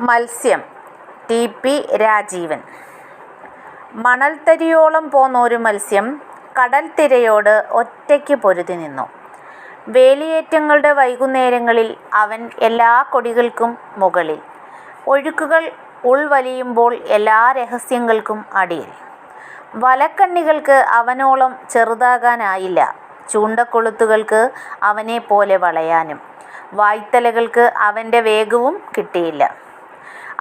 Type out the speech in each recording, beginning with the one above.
മത്സ്യം ടി.പി. രാജീവൻ. മണൽത്തരിയോളം പോന്നൊരു മത്സ്യം കടൽത്തിരയോട് ഒറ്റയ്ക്ക് പൊരുതി നിന്നു. വേലിയേറ്റങ്ങളുടെ വൈകുന്നേരങ്ങളിൽ അവൻ എല്ലാ കൊടികൾക്കും മുകളിൽ, ഒഴുക്കുകൾ ഉൾവലിയുമ്പോൾ എല്ലാ രഹസ്യങ്ങൾക്കും അടിയിൽ. വലക്കണ്ണികൾക്ക് അവനോളം ചെറുതാകാനായില്ല, ചൂണ്ടക്കൊളുത്തുകൾക്ക് അവനെപ്പോലെ വളയാനും. വായ്ത്തലകൾക്ക് അവൻ്റെ വേഗവും കിട്ടിയില്ല.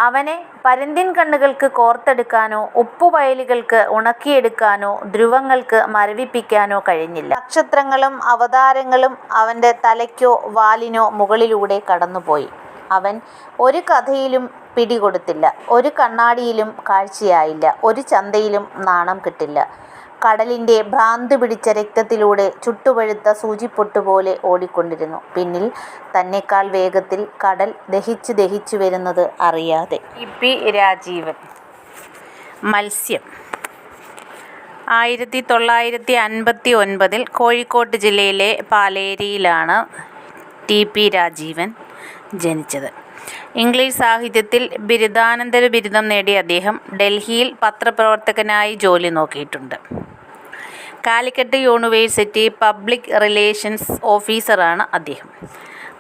അവനെ പരുന്തിൻ കണ്ണുകൾക്ക് കോർത്തെടുക്കാനോ ഉപ്പുവയലുകൾക്ക് ഉണക്കിയെടുക്കാനോ ധ്രുവങ്ങൾക്ക് മരവിപ്പിക്കാനോ കഴിഞ്ഞില്ല. നക്ഷത്രങ്ങളും അവതാരങ്ങളും അവൻ്റെ തലയ്ക്കോ വാലിനോ മുകളിലൂടെ കടന്നുപോയി. അവൻ ഒരു കഥയിലും പിടികൊടുത്തില്ല, ഒരു കണ്ണാടിയിലും കാഴ്ചയായില്ല, ഒരു ചന്തയിലും നാണം കിട്ടില്ല. കടലിൻ്റെ ഭ്രാന്ത് പിടിച്ച രക്തത്തിലൂടെ ചുട്ടുപഴുത്ത സൂചിപ്പൊട്ടുപോലെ ഓടിക്കൊണ്ടിരുന്നു. പിന്നിൽ തന്നെക്കാൾ വേഗത്തിൽ കടൽ ദഹിച്ചു ദഹിച്ചു വരുന്നത് അറിയാതെ. ടി.പി. രാജീവൻ. മത്സ്യം. 1959 കോഴിക്കോട് ജില്ലയിലെ പാലേരിയിലാണ് ടി.പി. രാജീവൻ ജനിച്ചത്. ഇംഗ്ലീഷ് സാഹിത്യത്തിൽ ബിരുദാനന്തര ബിരുദം നേടിയ അദ്ദേഹം ഡൽഹിയിൽ പത്രപ്രവർത്തകനായി ജോലി നോക്കിയിട്ടുണ്ട്. കാലിക്കറ്റ് യൂണിവേഴ്സിറ്റി പബ്ലിക് റിലേഷൻസ് ഓഫീസറാണ് അദ്ദേഹം.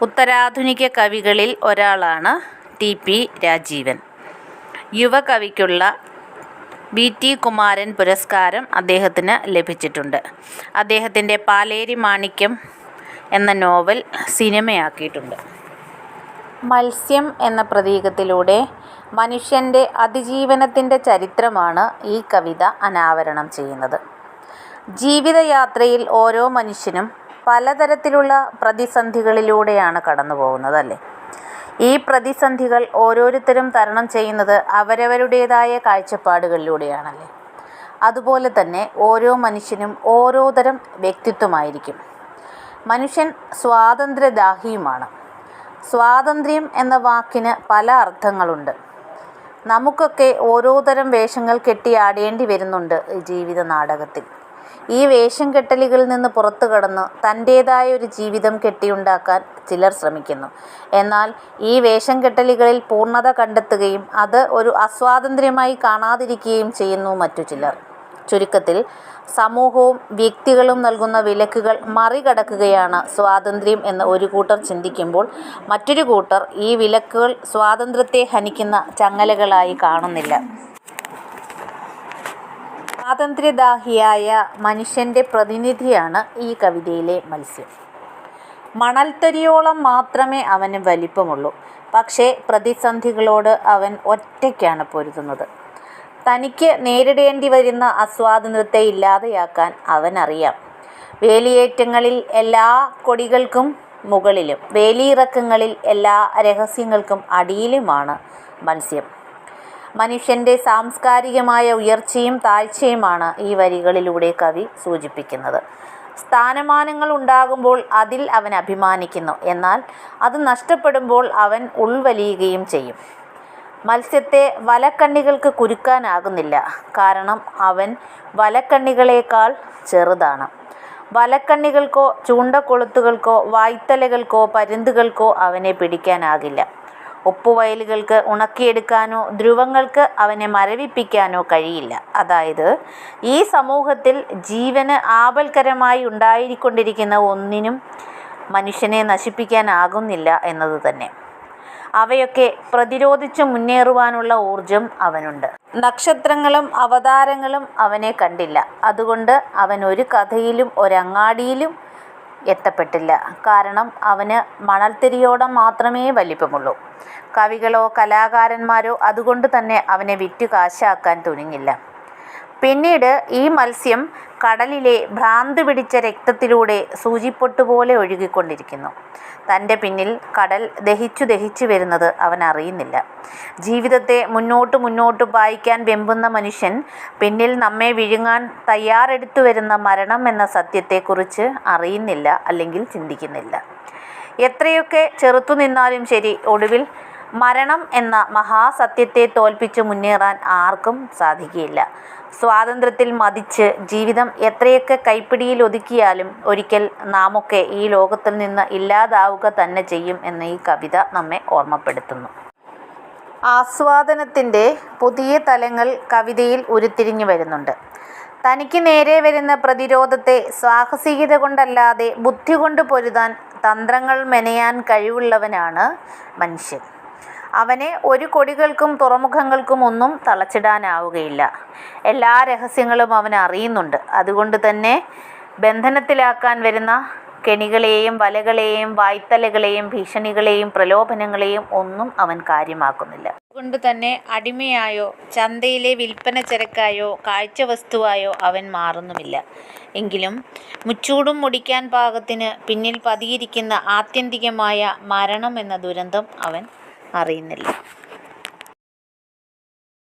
ഉത്തരാധുനിക കവികളിൽ ഒരാളാണ് ടി.പി. രാജീവൻ. യുവകവിക്കുള്ള വി.ടി. കുമാരൻ പുരസ്കാരം അദ്ദേഹത്തിന് ലഭിച്ചിട്ടുണ്ട്. അദ്ദേഹത്തിൻ്റെ പാലേരി മാണിക്യം എന്ന നോവൽ സിനിമയാക്കിയിട്ടുണ്ട്. മത്സ്യം എന്ന പ്രതീകത്തിലൂടെ മനുഷ്യൻ്റെ അതിജീവനത്തിൻ്റെ ചരിത്രമാണ് ഈ കവിത അനാവരണം ചെയ്യുന്നത്. ജീവിതയാത്രയിൽ ഓരോ മനുഷ്യനും പലതരത്തിലുള്ള പ്രതിസന്ധികളിലൂടെയാണ് കടന്നു പോകുന്നത്, അല്ലേ? ഈ പ്രതിസന്ധികൾ ഓരോരുത്തരും തരണം ചെയ്യുന്നത് അവരവരുടേതായ കാഴ്ചപ്പാടുകളിലൂടെയാണല്ലേ. അതുപോലെ തന്നെ ഓരോ മനുഷ്യനും ഓരോ തരം വ്യക്തിത്വമായിരിക്കും. മനുഷ്യൻ സ്വാതന്ത്ര്യദാഹിയുമാണ്. സ്വാതന്ത്ര്യം എന്ന വാക്കിന് പല അർത്ഥങ്ങളുണ്ട്. നമുക്കൊക്കെ ഓരോ തരം വേഷങ്ങൾ കെട്ടിയാടേണ്ടി വരുന്നുണ്ട് ജീവിത നാടകത്തിൽ. ഈ വേഷം കെട്ടലുകളിൽ നിന്ന് പുറത്തു കടന്ന് തൻ്റേതായ ഒരു ജീവിതം കെട്ടിയുണ്ടാക്കാൻ ചിലർ ശ്രമിക്കുന്നു. എന്നാൽ ഈ വേഷം കെട്ടലുകളിൽ പൂർണ്ണത കണ്ടെത്തുകയും അത് ഒരു അസ്വാതന്ത്ര്യമായി കാണാതിരിക്കുകയും ചെയ്യുന്നു മറ്റു ചിലർ. ചുരുക്കത്തിൽ സമൂഹവും വ്യക്തികളും നൽകുന്ന വിലക്കുകൾ മറികടക്കുകയാണ് സ്വാതന്ത്ര്യം എന്ന് ഒരു കൂട്ടർ ചിന്തിക്കുമ്പോൾ, മറ്റൊരു കൂട്ടർ ഈ വിലക്കുകൾ സ്വാതന്ത്ര്യത്തെ ഹനിക്കുന്ന ചങ്ങലകളായി കാണുന്നില്ല. സ്വാതന്ത്ര്യദാഹിയായ മനുഷ്യൻ്റെ പ്രതിനിധിയാണ് ഈ കവിതയിലെ മത്സ്യം. മണൽത്തരിയോളം മാത്രമേ അവന് വലിപ്പമുള്ളൂ. പക്ഷേ പ്രതിസന്ധികളോട് അവൻ ഒറ്റയ്ക്കാണ് പൊരുതുന്നത്. തനിക്ക് നേരിടേണ്ടി വരുന്ന അസ്വാതന്ത്ര്യത്തെ ഇല്ലാതെയാക്കാൻ അവനറിയാം. വേലിയേറ്റങ്ങളിൽ എല്ലാ കൊടികൾക്കും മുകളിലും, വേലിയിറക്കങ്ങളിൽ എല്ലാ രഹസ്യങ്ങൾക്കും അടിയിലുമാണ് മത്സ്യം. മനുഷ്യൻ്റെ സാംസ്കാരികമായ ഉയർച്ചയും താഴ്ചയുമാണ് ഈ വരികളിലൂടെ കവി സൂചിപ്പിക്കുന്നത്. സ്ഥാനമാനങ്ങൾ ഉണ്ടാകുമ്പോൾ അതിൽ അവൻ അഭിമാനിക്കുന്നു, എന്നാൽ അത് നഷ്ടപ്പെടുമ്പോൾ അവൻ ഉൾവലിയുകയും ചെയ്യും. മത്സ്യത്തെ വലക്കണ്ണികൾക്ക് കുരുക്കാനാകുന്നില്ല, കാരണം അവൻ വലക്കണ്ണികളേക്കാൾ ചെറുതാണ്. വലക്കണ്ണികൾക്കോ ചൂണ്ടക്കൊളുത്തുകൾക്കോ വായ്ത്തലകൾക്കോ പരുന്തുകൾക്കോ അവനെ പിടിക്കാനാകില്ല. ഉപ്പുവയലുകൾക്ക് ഉണക്കിയെടുക്കാനോ ധ്രുവങ്ങൾക്ക് അവനെ മരവിപ്പിക്കാനോ കഴിയില്ല. അതായത് ഈ സമൂഹത്തിൽ ജീവന് ആപൽക്കരമായി ഉണ്ടായിക്കൊണ്ടിരിക്കുന്ന ഒന്നിനും മനുഷ്യനെ നശിപ്പിക്കാനാകുന്നില്ല എന്നത് തന്നെ. അവയൊക്കെ പ്രതിരോധിച്ചു മുന്നേറുവാനുള്ള ഊർജം അവനുണ്ട്. നക്ഷത്രങ്ങളും അവതാരങ്ങളും അവനെ കണ്ടില്ല. അതുകൊണ്ട് അവൻ ഒരു കഥയിലും ഒരങ്ങാടിയിലും എത്തപ്പെട്ടില്ല. കാരണം അവന് മണൽത്തിരിയോളം മാത്രമേ വലിപ്പമുള്ളൂ. കവികളോ കലാകാരന്മാരോ അതുകൊണ്ട് തന്നെ അവനെ വിറ്റ് കാശാക്കാൻ തുനിഞ്ഞില്ല. പിന്നീട് ഈ മത്സ്യം കടലിലെ ഭ്രാന്ത് പിടിച്ച രക്തത്തിലൂടെ സൂചിപ്പൊട്ടുപോലെ ഒഴുകിക്കൊണ്ടിരിക്കുന്നു. തൻ്റെ പിന്നിൽ കടൽ ദഹിച്ചു ദഹിച്ചു വരുന്നത് അവൻ അറിയുന്നില്ല. ജീവിതത്തെ മുന്നോട്ട് പായിക്കാൻ വെമ്പുന്ന മനുഷ്യൻ പിന്നിൽ നമ്മെ വിഴുങ്ങാൻ തയ്യാറെടുത്തു വരുന്ന മരണം എന്ന സത്യത്തെക്കുറിച്ച് അറിയുന്നില്ല, അല്ലെങ്കിൽ ചിന്തിക്കുന്നില്ല. എത്രയൊക്കെ ചെറുത്തു നിന്നാലും ശരി, ഒടുവിൽ മരണം എന്ന മഹാസത്യത്തെ തോൽപ്പിച്ച് മുന്നേറാൻ ആർക്കും സാധിക്കുകയില്ല. സ്വാതന്ത്ര്യത്തിൽ മതിച്ച് ജീവിതം എത്രയൊക്കെ കൈപ്പിടിയിൽ ഒതുക്കിയാലും ഒരിക്കൽ നാമൊക്കെ ഈ ലോകത്തിൽ നിന്ന് ഇല്ലാതാവുക തന്നെ ചെയ്യും എന്ന് ഈ കവിത നമ്മെ ഓർമ്മപ്പെടുത്തുന്നു. ആസ്വാദനത്തിൻ്റെ പുതിയ തലങ്ങൾ കവിതയിൽ ഉരുത്തിരിഞ്ഞു വരുന്നുണ്ട്. തനിക്ക് നേരെ വരുന്ന പ്രതിരോധത്തെ സാഹസികത കൊണ്ടല്ലാതെ ബുദ്ധി കൊണ്ട് പൊരുതാൻ തന്ത്രങ്ങൾ മെനയാൻ കഴിവുള്ളവനാണ് മനുഷ്യൻ. അവനെ ഒരു കൊടികൾക്കും തുറമുഖങ്ങൾക്കും ഒന്നും തളച്ചിടാനാവുകയില്ല. എല്ലാ രഹസ്യങ്ങളും അവൻ അറിയുന്നുണ്ട്. അതുകൊണ്ട് തന്നെ ബന്ധനത്തിലാക്കാൻ വരുന്ന കെണികളെയും വലകളെയും വായ്ത്തലകളെയും ഭീഷണികളെയും പ്രലോഭനങ്ങളെയും ഒന്നും അവൻ കാര്യമാക്കുന്നില്ല. അതുകൊണ്ട് തന്നെ അടിമയായോ ചന്തയിലെ വിൽപ്പന ചരക്കായോ കാഴ്ചവസ്തുവായോ അവൻ മാറുന്നുമില്ല. എങ്കിലും മുച്ചൂടും മുടിക്കാൻ പാകത്തിന് പിന്നിൽ പതിയിരിക്കുന്ന ആത്യന്തികമായ മരണം എന്ന ദുരന്തം അവൻ അറിയുന്നില്ല.